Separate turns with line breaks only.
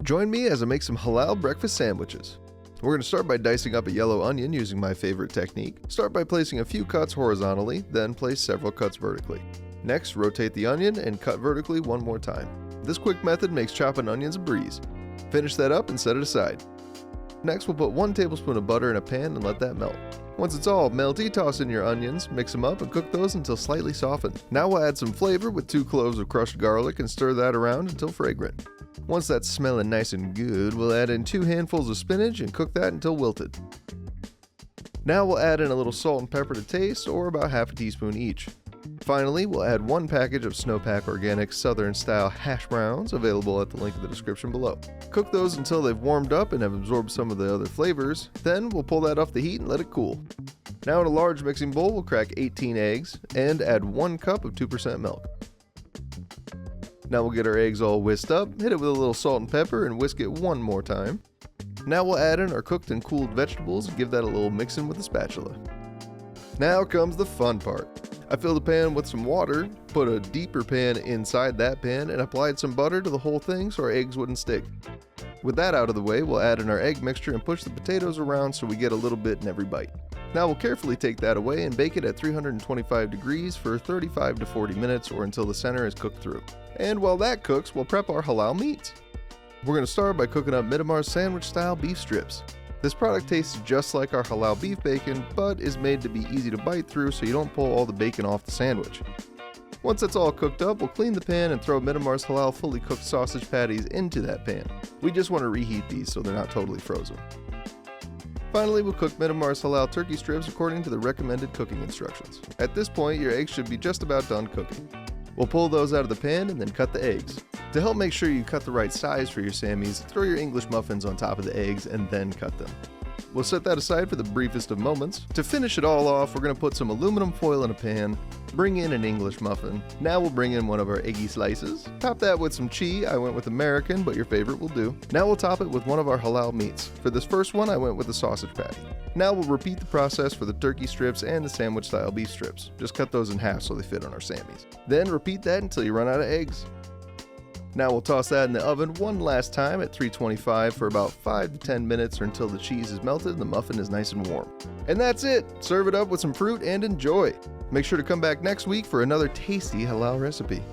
Join me as I make some halal breakfast sandwiches. We're going to start by dicing up a yellow onion using my favorite technique. Start by placing a few cuts horizontally, then place several cuts vertically. Next, rotate the onion and cut vertically one more time. This quick method makes chopping onions a breeze. Finish that up and set it aside. Next, we'll put 1 tablespoon of butter in a pan and let that melt. Once it's all melty, toss in your onions, mix them up, and cook those until slightly softened. Now we'll add some flavor with 2 cloves of crushed garlic and stir that around until fragrant. Once that's smelling nice and good, we'll add in 2 handfuls of spinach and cook that until wilted. Now we'll add in a little salt and pepper to taste, or about half a teaspoon each. Finally, we'll add 1 package of Sno Pac Organic Southern Style Hash Browns, available at the link in the description below. Cook those until they've warmed up and have absorbed some of the other flavors, then we'll pull that off the heat and let it cool. Now in a large mixing bowl, we'll crack 18 eggs and add 1 cup of 2% milk. Now we'll get our eggs all whisked up, hit it with a little salt and pepper, and whisk it one more time. Now we'll add in our cooked and cooled vegetables and give that a little mix in with a spatula. Now comes the fun part. I filled the pan with some water, put a deeper pan inside that pan, and applied some butter to the whole thing so our eggs wouldn't stick. With that out of the way, we'll add in our egg mixture and push the potatoes around so we get a little bit in every bite. Now we'll carefully take that away and bake it at 325 degrees for 35 to 40 minutes or until the center is cooked through. And while that cooks, we'll prep our halal meats. We're going to start by cooking up Midamar sandwich-style beef strips. This product tastes just like our halal beef bacon, but is made to be easy to bite through so you don't pull all the bacon off the sandwich. Once it's all cooked up, we'll clean the pan and throw Midamar's halal fully cooked sausage patties into that pan. We just want to reheat these so they're not totally frozen. Finally, we'll cook Midamar's halal turkey strips according to the recommended cooking instructions. At this point, your eggs should be just about done cooking. We'll pull those out of the pan and then cut the eggs. To help make sure you cut the right size for your Sammies, throw your English muffins on top of the eggs and then cut them. We'll set that aside for the briefest of moments. To finish it all off, we're going to put some aluminum foil in a pan, bring in an English muffin. Now we'll bring in one of our eggy slices. Top that with some cheese. I went with American, but your favorite will do. Now we'll top it with one of our halal meats. For this first one, I went with a sausage patty. Now we'll repeat the process for the turkey strips and the sandwich-style beef strips. Just cut those in half so they fit on our Sammies. Then repeat that until you run out of eggs. Now we'll toss that in the oven one last time at 325 for about 5 to 10 minutes or until the cheese is melted and the muffin is nice and warm. And that's it! Serve it up with some fruit and enjoy! Make sure to come back next week for another tasty halal recipe.